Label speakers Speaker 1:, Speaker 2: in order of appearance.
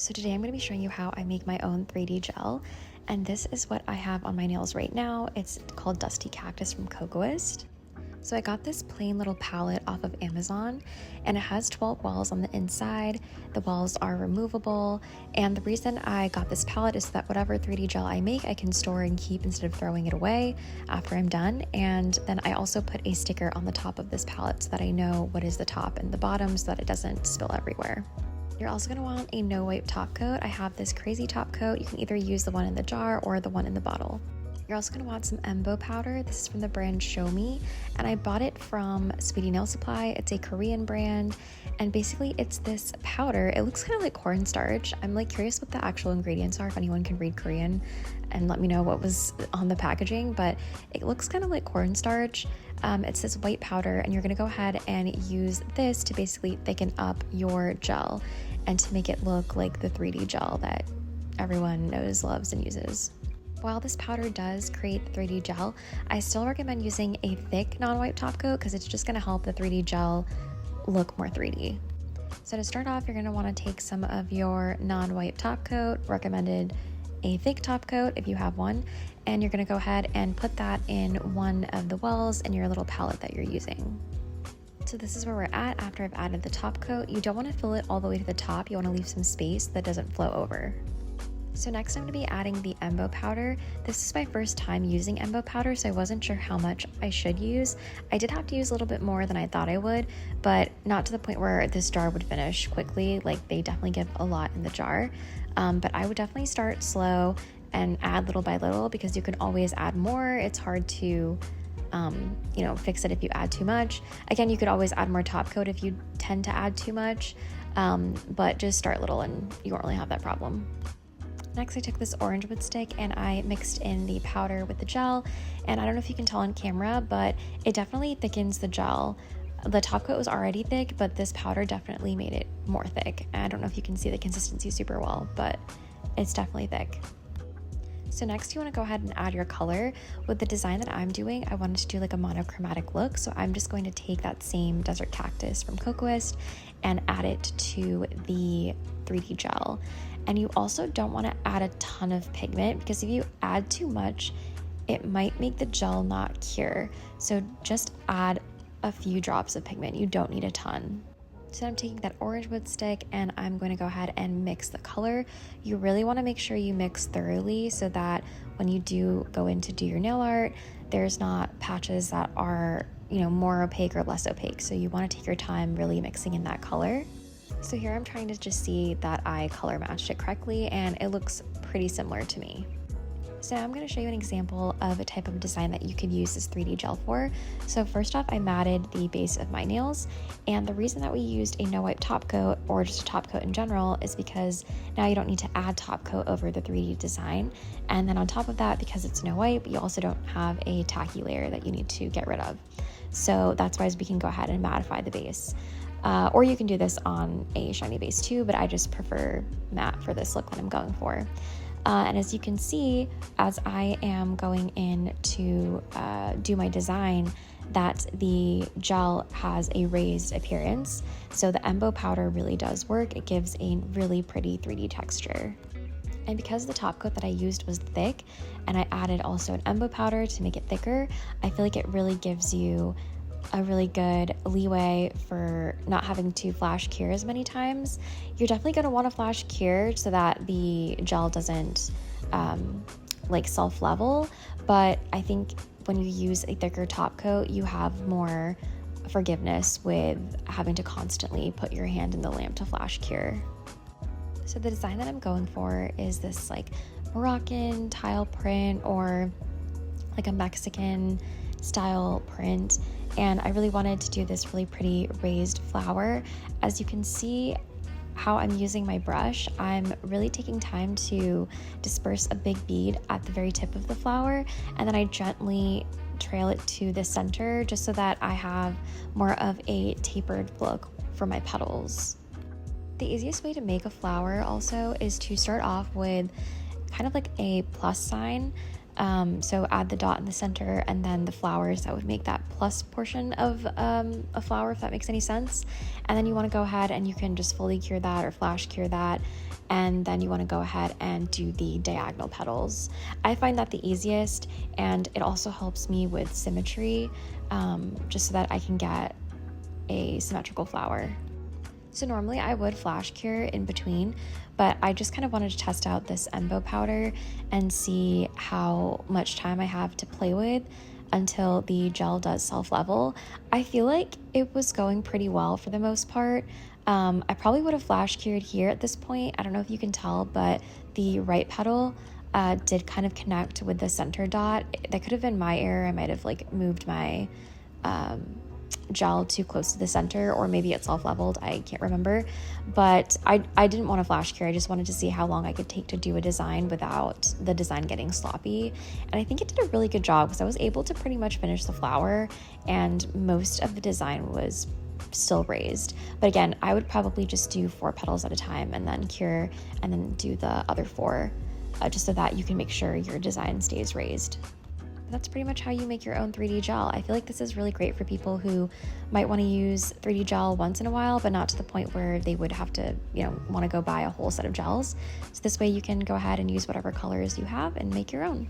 Speaker 1: So today I'm going to be showing you how I make my own 3D gel, and this is what I have on my nails right now. It's called Dusty Cactus from Cocoist. So I got this plain little palette off of Amazon, and it has 12 walls on the inside. The walls are removable, and the reason I got this palette is that whatever 3D gel I make, I can store and keep instead of throwing it away after I'm done. And then I also put a sticker on the top of this palette so that I know what is the top and the bottom so that it doesn't spill everywhere. You're also going to want a no-wipe top coat. I have this crazy top coat. You can either use the one in the jar or the one in the bottle. You're also going to want some Embo powder. This is from the brand Show Me, and I bought it from Sweetie Nail Supply. It's a Korean brand, and basically it's this powder. It looks kind of like cornstarch. I'm curious what the actual ingredients are, if anyone can read Korean and let me know what was on the packaging, but it looks kind of like cornstarch. It's this white powder, and you're going to go ahead and use this to basically thicken up your gel and to make it look like the 3D gel that everyone knows, loves, and uses. While this powder does create the 3D gel, I still recommend using a thick non-wipe top coat because it's just going to help the 3D gel look more 3D. So to start off, you're going to want to take some of your non-wipe top coat, recommended a thick top coat if you have one, and you're going to go ahead and put that in one of the wells in your little palette that you're using. So this is where we're at after I've added the top coat. You don't want to fill it all the way to the top. You want to leave some space that doesn't flow over. So next I'm going to be adding the Embo powder. This is my first time using Embo powder, so I wasn't sure how much I should use. I did have to use a little bit more than I thought I would, but not to the point where this jar would finish quickly. They definitely give a lot in the jar, but I would definitely start slow and add little by little because you can always add more. It's hard to fix it if you add too much. Again, you could always add more top coat if you tend to add too much, but just start little and you won't really have that problem. Next, I took this orange wood stick and I mixed in the powder with the gel, and I don't know if you can tell on camera, but it definitely thickens the gel. The top coat was already thick, but this powder definitely made it more thick. I don't know if you can see the consistency super well, but it's definitely thick. So next you want to go ahead and add your color. With the design that I'm doing, I wanted to do a monochromatic look, so I'm just going to take that same desert cactus from Cocoist and add it to the 3D gel. And you also don't want to add a ton of pigment because if you add too much, it might make the gel not cure. So just add a few drops of pigment. You don't need a ton. So I'm taking that orange wood stick and I'm going to go ahead and mix the color. You really want to make sure you mix thoroughly so that when you do go in to do your nail art, there's not patches that are, more opaque or less opaque. So you want to take your time really mixing in that color. So here I'm trying to just see that I color matched it correctly, and it looks pretty similar to me. So I'm going to show you an example of a type of design that you could use this 3D gel for. So first off, I matted the base of my nails, and the reason that we used a no-wipe top coat or just a top coat in general is because now you don't need to add top coat over the 3D design. And then on top of that, because it's no wipe, you also don't have a tacky layer that you need to get rid of. So that's why we can go ahead and mattify the base. Or you can do this on a shiny base too, but I just prefer matte for this look that I'm going for. And as you can see, as I am going in to do my design, that the gel has a raised appearance. So the Embo powder really does work. It gives a really pretty 3D texture. And because the top coat that I used was thick, and I added also an Embo powder to make it thicker, I feel like it really gives you a really good leeway for not having to flash cure as many times. You're definitely going to want to flash cure so that the gel doesn't self-level, but I think when you use a thicker top coat, you have more forgiveness with having to constantly put your hand in the lamp to flash cure. So the design that I'm going for is this Moroccan tile print or a Mexican style print, and I really wanted to do this really pretty raised flower. As you can see how I'm using my brush, I'm really taking time to disperse a big bead at the very tip of the flower, and then I gently trail it to the center just so that I have more of a tapered look for my petals. The easiest way to make a flower also is to start off with kind of a plus sign So add the dot in the center and then the flowers that would make that plus portion of a flower, if that makes any sense. And then you want to go ahead and you can just fully cure that or flash cure that. And then you want to go ahead and do the diagonal petals. I find that the easiest, and it also helps me with symmetry, just so that I can get a symmetrical flower. So normally I would flash cure in between, but I just kind of wanted to test out this Embo powder and see how much time I have to play with until the gel does self-level. I feel like it was going pretty well for the most part. I probably would have flash cured here at this point. I don't know if you can tell, but the right petal did kind of connect with the center dot. That could have been my error. I might have like moved my gel too close to the center, or maybe it self-leveled. I can't remember, but I didn't want to flash cure. I just wanted to see how long I could take to do a design without the design getting sloppy, and I think it did a really good job because I was able to pretty much finish the flower and most of the design was still raised. But again, I would probably just do 4 petals at a time and then cure and then do the other 4, just so that you can make sure your design stays raised. That's pretty much how you make your own 3D gel. I feel like this is really great for people who might want to use 3D gel once in a while, but not to the point where they would have to, want to go buy a whole set of gels. So this way you can go ahead and use whatever colors you have and make your own.